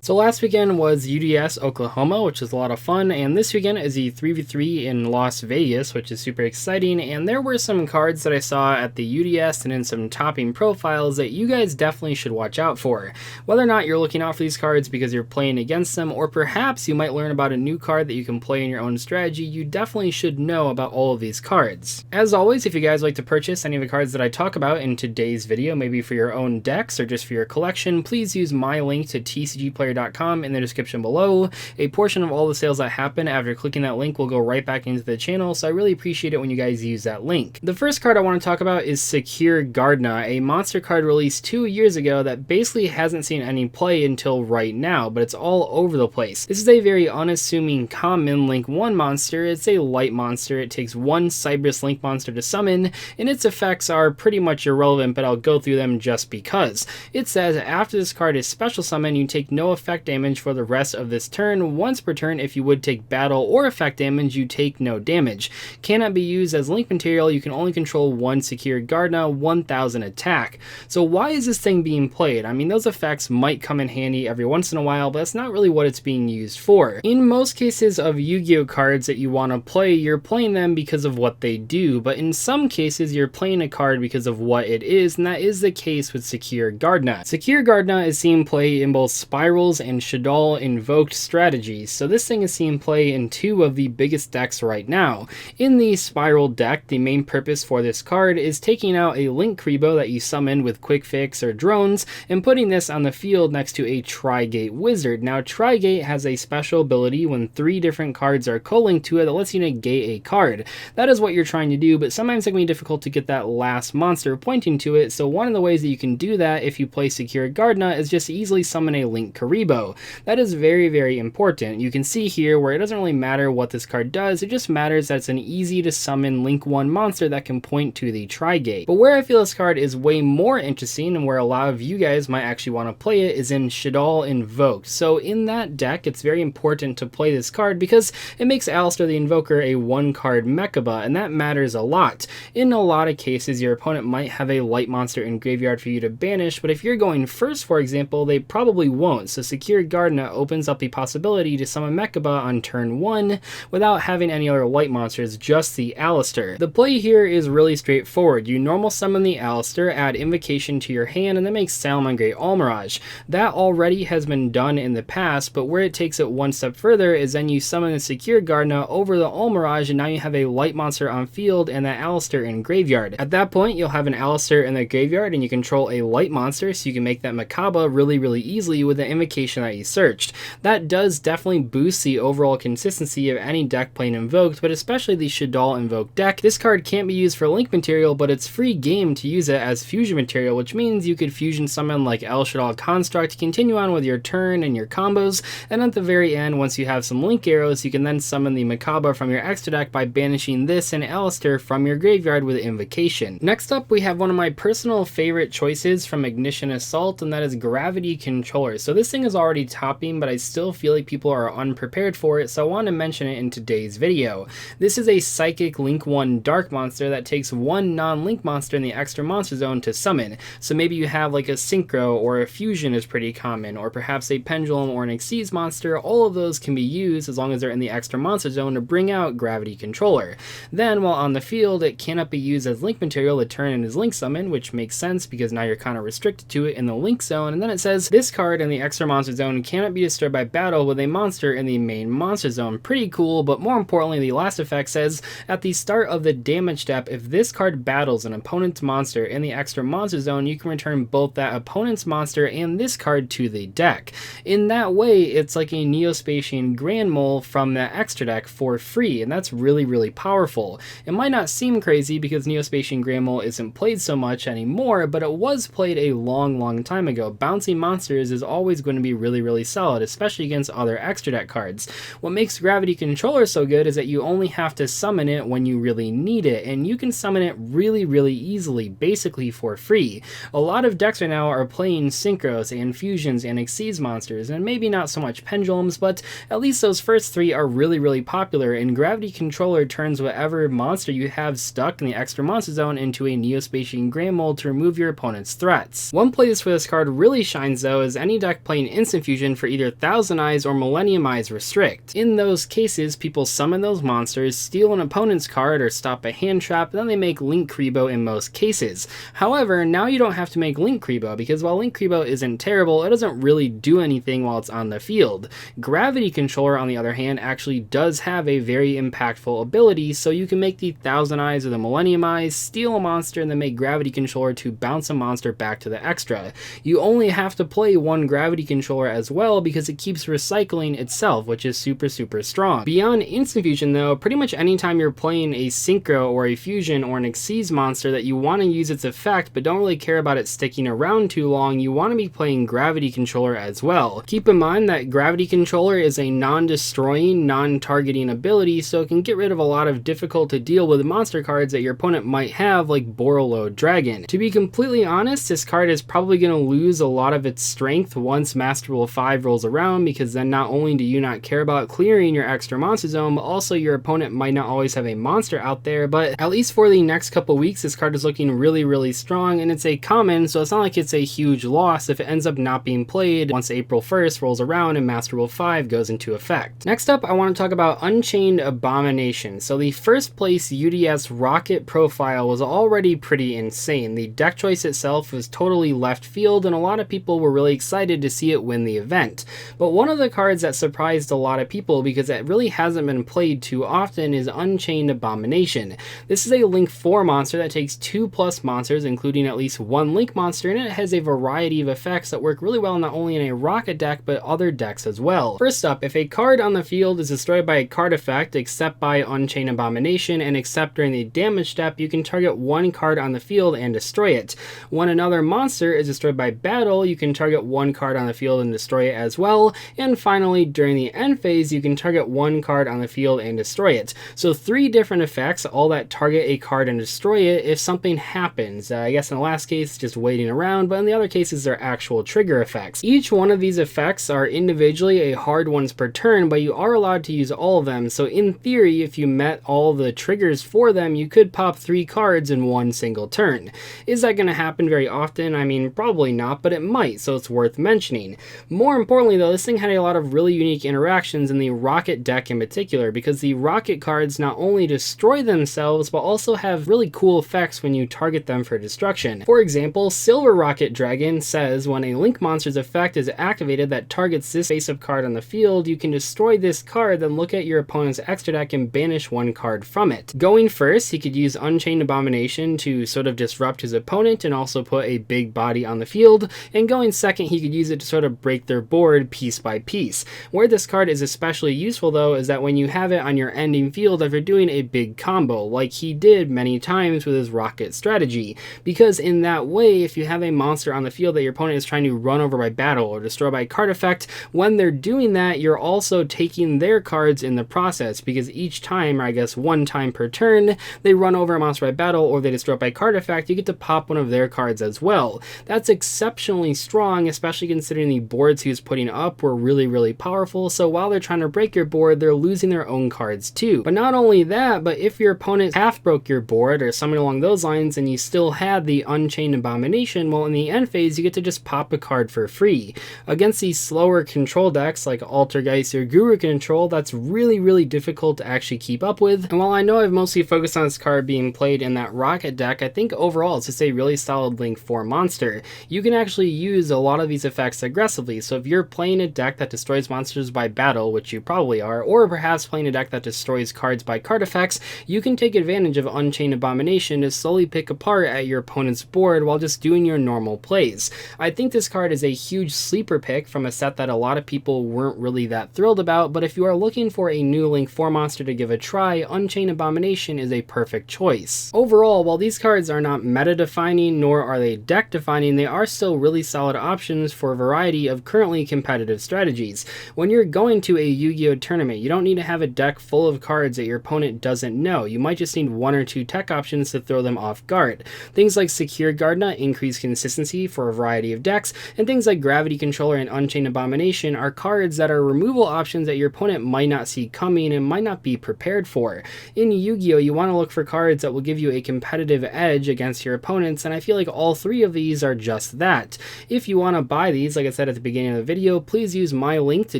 So last weekend was UDS Oklahoma, which is a lot of fun, and this weekend is the 3v3 in Las Vegas, which is super exciting, and there were some cards that I saw at the UDS and in some topping profiles that you guys definitely should watch out for. Whether or not you're looking out for these cards because you're playing against them, or perhaps you might learn about a new card that you can play in your own strategy, you definitely should know about all of these cards. As always, if you guys like to purchase any of the cards that I talk about in today's video, maybe for your own decks or just for your collection, please use my link to tcgplayer.com in the description below. A portion of all the sales that happen after clicking that link will go right back into the channel, so I really appreciate it when you guys use that link. The first card I want to talk about is Secure Gardna, a monster card released 2 years ago that basically hasn't seen any play until right now, but it's all over the place. This is a very unassuming common Link 1 monster. It's a light monster. It takes one Cyberus Link monster to summon, and its effects are pretty much irrelevant, but I'll go through them just because. It says after this card is special summon, you take no effect damage for the rest of this turn. Once per turn, if you would take battle or effect damage, you take no damage. Cannot be used as link material. You can only control one Secure Gardna, 1000 attack. So why is this thing being played? I mean, those effects might come in handy every once in a while, but that's not really what it's being used for. In most cases of Yu-Gi-Oh cards that you want to play, you're playing them because of what they do, but in some cases you're playing a card because of what it is, and that is the case with Secure Gardna. Secure Gardna is seen play in both Spirals and Shaddoll invoked strategies, so this thing is seen play in two of the biggest decks right now. In the Spiral deck, the main purpose for this card is taking out a Link Kribo that you summoned with Quick Fix or drones and putting this on the field next to a Tri-Gate Wizard. Now Tri-Gate has a special ability when 3 different cards are co-linked to it that lets you negate a card. That is what you're trying to do, but sometimes it can be difficult to get that last monster pointing to it, so one of the ways that you can do that if you play Secure Gardna is just easily summon a Link Kribo. That is very, very important. You can see here where it doesn't really matter what this card does, it just matters that it's an easy to summon Link 1 monster that can point to the Tri-Gate. But where I feel this card is way more interesting and where a lot of you guys might actually want to play it is in Shaddoll Invoked. So in that deck, it's very important to play this card because it makes Alistar the Invoker a 1-card Mechaba, and that matters a lot. In a lot of cases, your opponent might have a light monster in graveyard for you to banish, but if you're going first, for example, they probably won't. So Secure Gardna opens up the possibility to summon Mechaba on turn 1 without having any other light monsters, just the Alistar. The play here is really straightforward. You normal summon the Alistar, add Invocation to your hand, and that makes Salamangreat Almirage. That already has been done in the past, but where it takes it one step further is then you summon the Secure Gardna over the Almirage, and now you have a light monster on field and that Alistar in graveyard. At that point, you'll have an Alistar in the graveyard, and you control a light monster, so you can make that Mechaba really easily with the invocation that you searched. That does definitely boost the overall consistency of any deck playing Invoked, but especially the Shaddoll Invoked deck. This card can't be used for link material, but it's free game to use it as fusion material, which means you could fusion summon like El Shaddoll Construct, continue on with your turn and your combos, and at the very end, once you have some link arrows, you can then summon the Mechaba from your extra deck by banishing this and Alistar from your graveyard with Invocation. Next up, we have one of my personal favorite choices from Ignition Assault, and that is Gravity Controller. So this thing is already topping, but I still feel like people are unprepared for it, so I want to mention it in today's video. This is a Psychic Link 1 Dark monster that takes one non-link monster in the extra monster zone to summon. So maybe you have like a Synchro or a Fusion is pretty common, or perhaps a Pendulum or an Xyz monster. All of those can be used as long as they're in the extra monster zone to bring out Gravity Controller. Then while on the field, it cannot be used as link material to turn in as link summon, which makes sense because now you're kind of restricted to it in the link zone. And then it says this card in the extra monster zone cannot be disturbed by battle with a monster in the main monster zone. Pretty cool, but more importantly, the last effect says at the start of the damage step, if this card battles an opponent's monster in the extra monster zone, you can return both that opponent's monster and this card to the deck. In that way, it's like a Neospatian Grand Mole from that extra deck for free, and that's really powerful. It might not seem crazy because Neospatian Grand Mole isn't played so much anymore, but it was played a long time ago. Bouncing monsters is always going to be really solid, especially against other extra deck cards. What makes Gravity Controller so good is that you only have to summon it when you really need it, and you can summon it really easily, basically for free. A lot of decks right now are playing Synchros and Fusions and Xyz monsters, and maybe not so much Pendulums, but at least those first 3 are really popular, and Gravity Controller turns whatever monster you have stuck in the extra monster zone into a Neospatian Grand Mole to remove your opponent's threats. One place where this card really shines though is any deck playing Instant Fusion for either Thousand Eyes or Millennium Eyes Restrict. In those cases, people summon those monsters, steal an opponent's card or stop a hand trap, then they make Link Kribo in most cases. However, now you don't have to make Link Kribo, because while Link Kribo isn't terrible, it doesn't really do anything while it's on the field. Gravity Controller, on the other hand, actually does have a very impactful ability, so you can make the Thousand Eyes or the Millennium Eyes, steal a monster, and then make Gravity Controller to bounce a monster back to the extra. You only have to play one Gravity Controller as well, because it keeps recycling itself, which is super strong. Beyond Instant Fusion though, pretty much anytime you're playing a Synchro or a Fusion or an Xyz monster that you want to use its effect but don't really care about it sticking around too long, you want to be playing Gravity Controller as well. Keep in mind that Gravity Controller is a non-destroying, non-targeting ability, so it can get rid of a lot of difficult to deal with monster cards that your opponent might have, like Borreload Dragon. To be completely honest, this card is probably going to lose a lot of its strength once Master Rule 5 rolls around, because then not only do you not care about clearing your extra monster zone, but also your opponent might not always have a monster out there. But at least for the next couple weeks, this card is looking really strong, and it's a common, so it's not like it's a huge loss if it ends up not being played once April 1st rolls around and Master Rule 5 goes into effect. Next up, I want to talk about Unchained Abomination. So the first place UDS Rocket profile was already pretty insane. The deck choice itself was totally left field, and a lot of people were really excited to see it win the event. But one of the cards that surprised a lot of people, because it really hasn't been played too often, is Unchained Abomination. This is a Link 4 monster that takes 2+ monsters, including at least one Link monster, and it has a variety of effects that work really well not only in a Rocket deck, but other decks as well. First up, if a card on the field is destroyed by a card effect, except by Unchained Abomination, and except during the damage step, you can target one card on the field and destroy it. When another monster is destroyed by battle, you can target one card on the field and destroy it as well. And finally, during the end phase, you can target one card on the field and destroy it. So 3 different effects, all that target a card and destroy it if something happens. I guess in the last case, just waiting around, but in the other cases, they're actual trigger effects. Each one of these effects are individually a hard ones per turn, but you are allowed to use all of them. So in theory, if you met all the triggers for them, you could pop 3 cards in one single turn. Is that going to happen very often? I mean, probably not, but it might, so it's worth mentioning. More importantly though, this thing had a lot of really unique interactions in the Rocket deck in particular, because the Rocket cards not only destroy themselves, but also have really cool effects when you target them for destruction. For example, Silver Rocket Dragon says when a Link monster's effect is activated that targets this face-up card on the field, you can destroy this card, then look at your opponent's extra deck and banish one card from it. Going first, he could use Unchained Abomination to sort of disrupt his opponent and also put a big body on the field, and going second, he could use it to sort of break their board piece by piece. Where this card is especially useful though is that when you have it on your ending field, if you're doing a big combo, like he did many times with his Rocket strategy, because in that way, if you have a monster on the field that your opponent is trying to run over by battle or destroy by card effect, when they're doing that, you're also taking their cards in the process, because each time, or I guess one time per turn, they run over a monster by battle or they destroy by card effect, you get to pop one of their cards as well. That's exceptionally strong, especially considering the boards he was putting up were really powerful, so while they're trying to break your board, they're losing their own cards too. But not only that, but if your opponent half broke your board or something along those lines and you still had the Unchained Abomination, well in the end phase you get to just pop a card for free. Against these slower control decks like Altergeist or Guru Control, that's really difficult to actually keep up with. And while I know I've mostly focused on this card being played in that Rocket deck, I think overall it's just a really solid Link 4 monster. You can actually use a lot of these effects aggressively, so if you're playing a deck that destroys monsters by battle, which you probably are, or perhaps playing a deck that destroys cards by card effects, you can take advantage of Unchained Abomination to slowly pick apart at your opponent's board while just doing your normal plays. I think this card is a huge sleeper pick from a set that a lot of people weren't really that thrilled about, but if you are looking for a new Link 4 monster to give a try, Unchained Abomination is a perfect choice. Overall, while these cards are not meta-defining nor are they deck-defining, they are still really solid options for a variety of currently competitive strategies. When you're going to a Yu-Gi-Oh! Tournament, you don't need to have a deck full of cards that your opponent doesn't know. You might just need 1 or 2 tech options to throw them off guard. Things like Secure Gardna increase consistency for a variety of decks, and things like Gravity Controller and Unchained Abomination are cards that are removal options that your opponent might not see coming and might not be prepared for. In Yu-Gi-Oh! You want to look for cards that will give you a competitive edge against your opponents, and I feel like all 3 of these are just that. If you want to buy these, like I said said at the beginning of the video, please use my link to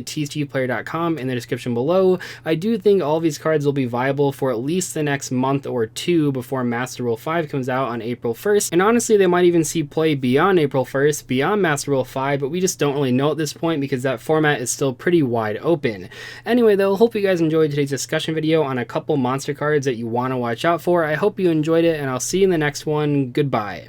tcgplayer.com in the description below. I do think all of these cards will be viable for at least the next month or two before Master Rule 5 comes out on April 1st, and honestly they might even see play beyond April 1st, beyond Master Rule 5, but we just don't really know at this point because that format is still pretty wide open. Anyway though, hope you guys enjoyed today's discussion video on a couple monster cards that you want to watch out for. I hope you enjoyed it, and I'll see you in the next one. Goodbye.